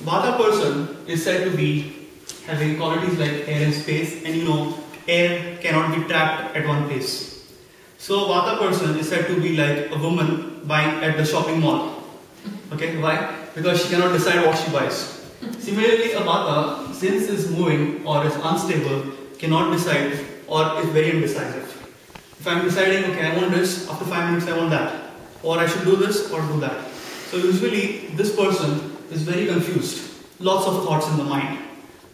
Vata person is said to be having qualities like air and space, and air cannot be trapped at one place. So Vata person is said to be like a woman buying at the shopping mall. Okay, why? Because she cannot decide what she buys. Similarly, a Vata, since is moving or is unstable, cannot decide or is very indecisive. If I am deciding, okay, I want this, after 5 minutes I want that, or I should do this or do that. So usually this person is very confused, lots of thoughts in the mind,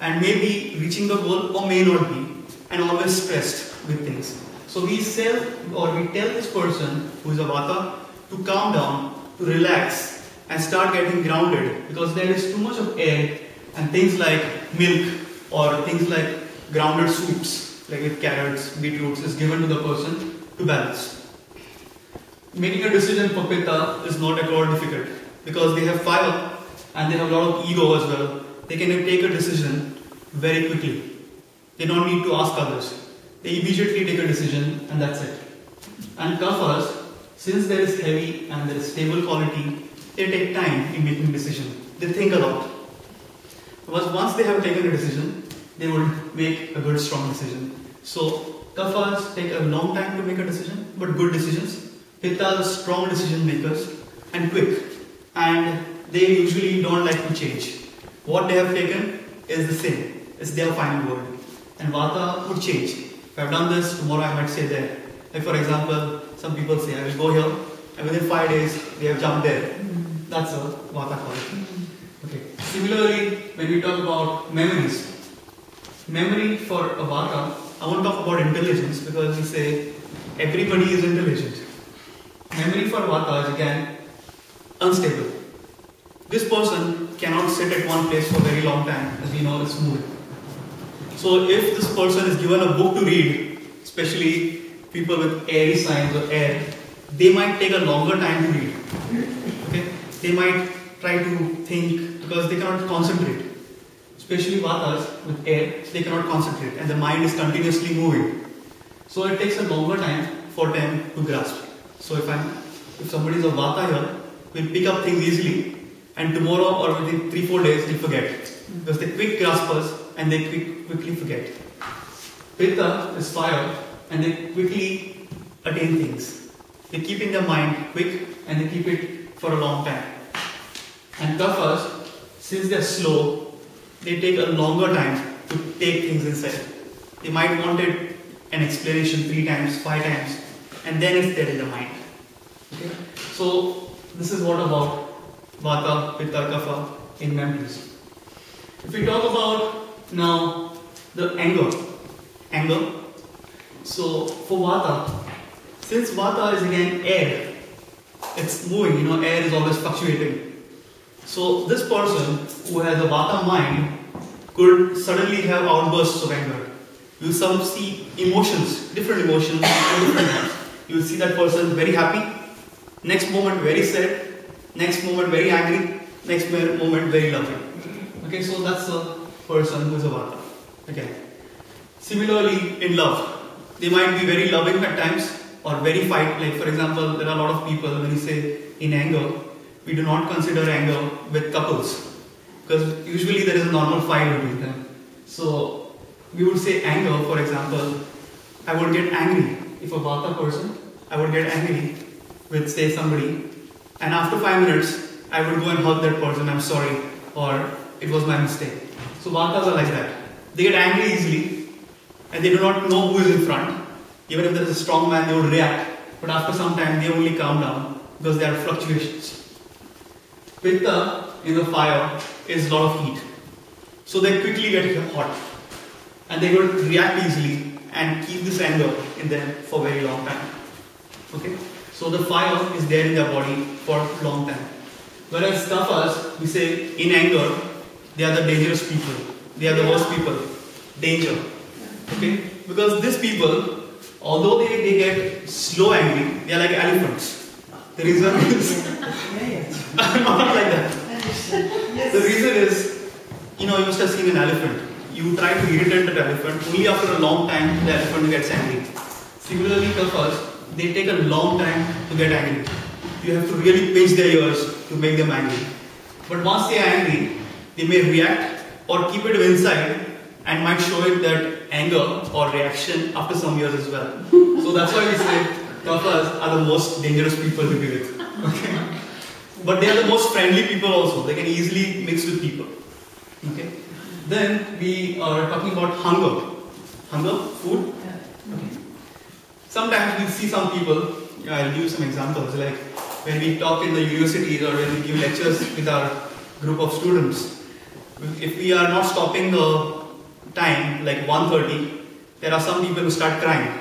and may be reaching the goal or may not be, and always stressed with things. So we tell this person who is a Vata to calm down, to relax and start getting grounded, because there is too much of air, and things like milk or things like grounded soups like with carrots, beetroots is given to the person to balance. Making a decision for Pitta is not at all difficult, because they have fire and they have a lot of ego as well. They can take a decision very quickly. They don't need to ask others. They immediately take a decision and that's it. And Kaphas, since there is heavy and there is stable quality, they take time in making decision. They think a lot. Because once they have taken a decision, they will make a good strong decision. So Kaphas take a long time to make a decision, but good decisions. Pittas are strong decision makers and quick, and they usually don't like to change. What they have taken is the same. It's their final word. And Vata would change. If I've done this, tomorrow I might say there. Like for example, some people say, I will go here, and within 5 days, they have jumped there. That's a Vata quality. Okay. Similarly, when we talk about memories, memory for a Vata, I won't talk about intelligence because we say everybody is intelligent. Memory for Vata is again unstable. This person cannot sit at one place for a very long time, as we know it's moving. So if this person is given a book to read, especially people with airy signs or air, they might take a longer time to read. Okay? They might try to think because they cannot concentrate. Especially Vatas with air, they cannot concentrate and the mind is continuously moving. So it takes a longer time for them to grasp. So if somebody is a Vata here, will pick up things easily, and tomorrow or within 3-4 days he'll forget. Because they're quick graspers and they quickly forget. Pitta is fire and they quickly attain things. They keep in their mind quick and they keep it for a long time. And Kaphas, since they're slow, they take a longer time to take things inside. They might want an explanation 3 times, 5 times, and then it's there in the mind. Okay? So this is what about Vata, Pitta, Kapha in memories. If we talk about now the anger. So for Vata, since Vata is again air, it's moving, air is always fluctuating. So this person who has a Vata mind could suddenly have outbursts of anger. You see emotions, different emotions at different times. You will see that person very happy, next moment very sad, next moment very angry, next moment very loving. Okay, so that's a person who is a Vata. Okay. Similarly, in love, they might be very loving at times or very fight. Like for example, there are a lot of people when you say in anger, we do not consider anger with couples because usually there is a normal fight between them. So we would say anger, for example, I would get angry if a Vata person, I would get angry with say somebody, and after 5 minutes I would go and hug that person, I'm sorry, or it was my mistake. So Vatas are like that. They get angry easily and they do not know who is in front. Even if there is a strong man, they would react, but after some time they only calm down because there are fluctuations. Pitta in the fire is a lot of heat. So they quickly get hot and they would react easily and keep this anger in them for a very long time. Okay? So the fire is there in their body for a long time. Whereas Kaphas, we say in anger, they are the dangerous people. They are the worst people. Danger. Okay? Because these people, although they get slow angry, they are like elephants. The reason is, not like that. The reason is, you must have seen an elephant. You try to irritate that elephant, only after a long time the elephant gets angry. Similarly, Kaphas, they take a long time to get angry. You have to really pinch their ears to make them angry. But once they are angry, they may react or keep it inside and might show it that anger or reaction after some years as well. So that's why we say kaphas are the most dangerous people to be with. Okay? But they are the most friendly people also. They can easily mix with people. Okay? Then we are talking about hunger. Hunger, food. Okay. Sometimes we see some people, I'll give you some examples, like when we talk in the universities or when we give lectures with our group of students, if we are not stopping the time, like 1:30, there are some people who start crying.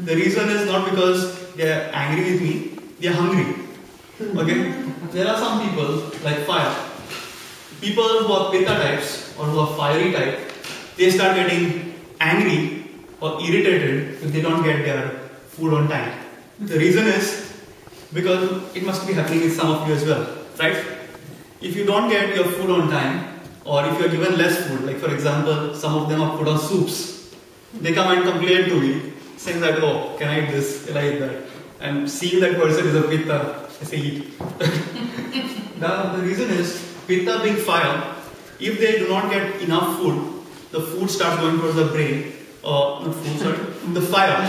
The reason is not because they are angry with me, they are hungry. Okay? There are some people like fire. People who are pitta types or who are fiery type, they start getting angry or irritated if they don't get their food on time. The reason is because it must be happening with some of you as well, right? If you don't get your food on time, or if you are given less food, like for example, some of them are put on soups, they come and complain to me, saying that, oh, can I eat this, can I eat that? And seeing that person is a pitta, I say eat. Now the reason is, pitta being fire, if they do not get enough food, the food starts going towards the brain, or not food, sorry, the fire.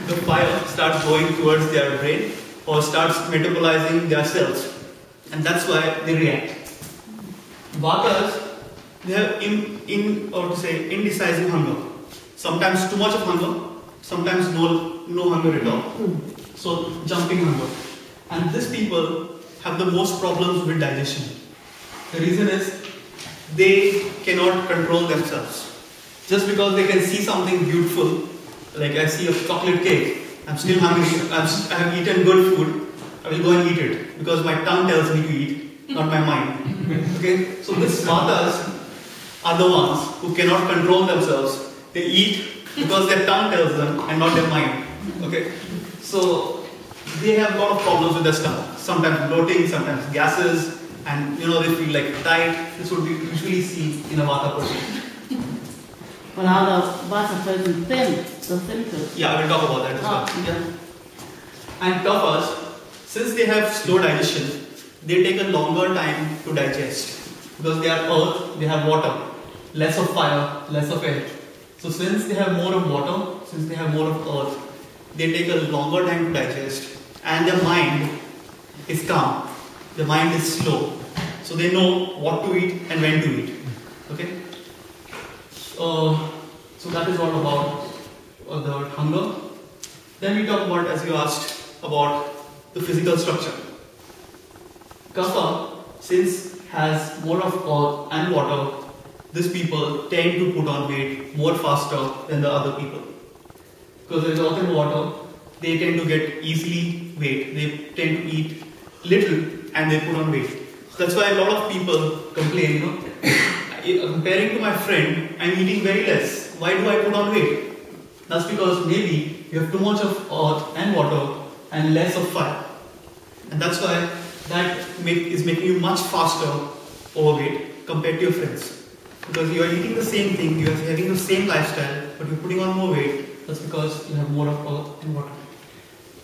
The fire starts going towards their brain or starts metabolizing their cells, and that's why they react. Vatas, they have indecisive hunger. Sometimes too much of hunger, sometimes no hunger at all. So jumping hunger. And these people have the most problems with digestion. The reason is they cannot control themselves. Just because they can see something beautiful, like I see a chocolate cake, I'm still hungry, I have eaten good food, I will go and eat it. Because my tongue tells me to eat, not my mind. Okay? So these vatas are the ones who cannot control themselves. They eat because their tongue tells them and not their mind. Okay? So they have a lot of problems with their stomach. Sometimes bloating, sometimes gases, and they feel like tight. This would be usually seen in a vata person. Well, how the vata person thin, the symptoms. Yeah, I will talk about that as well. Yeah. And kaphas, since they have slow digestion, they take a longer time to digest. Because they are earth, they have water. Less of fire, less of air. So since they have more of water, since they have more of earth, they take a longer time to digest. And their mind is calm. Their mind is slow. So they know what to eat and when to eat. Okay? So that is all about the hunger. Then we talk about, as you asked, about the physical structure. Kapha, since has more of earth and water, these people tend to put on weight more faster than the other people. Because there is earth and water, they tend to get easily weight. They tend to eat little and they put on weight. That's why a lot of people complain, comparing to my friend, I'm eating very less. Why do I put on weight? That's because maybe you have too much of earth and water and less of fire. And that's why that is making you much faster overweight compared to your friends. Because you are eating the same thing, you are having the same lifestyle, but you're putting on more weight. That's because you have more of earth and water.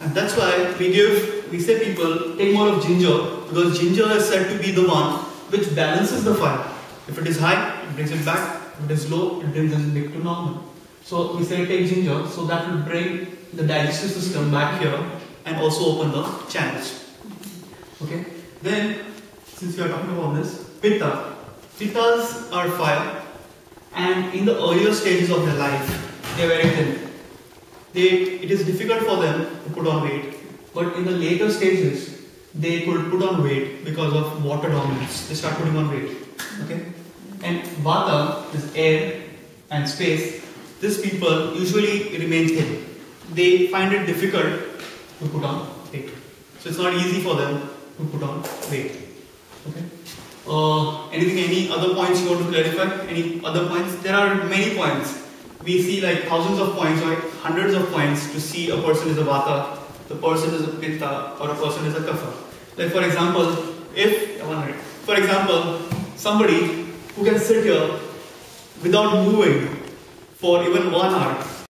And that's why we say people take more of ginger, because ginger is said to be the one which balances the fire. If it is high, it brings it back. If it is low, it brings it back to normal. So we say take ginger, so that will bring the digestive system back here and also open the channels. Okay. Then, since we are talking about this, pitta. Pittas are fire, and in the earlier stages of their life, they are very thin. It is difficult for them to put on weight, but in the later stages, they could put on weight because of water dominance. They start putting on weight. Okay? And vata is air and space. These people usually remain thin. They find it difficult to put on weight. So it's not easy for them to put on weight. Okay? Any other points you want to clarify? Any other points? There are many points. We see like thousands of points or hundreds of points to see a person is a vata, the person is a pitta, or a person is a kapha. Like for example, somebody who can sit here without moving for even 1 hour,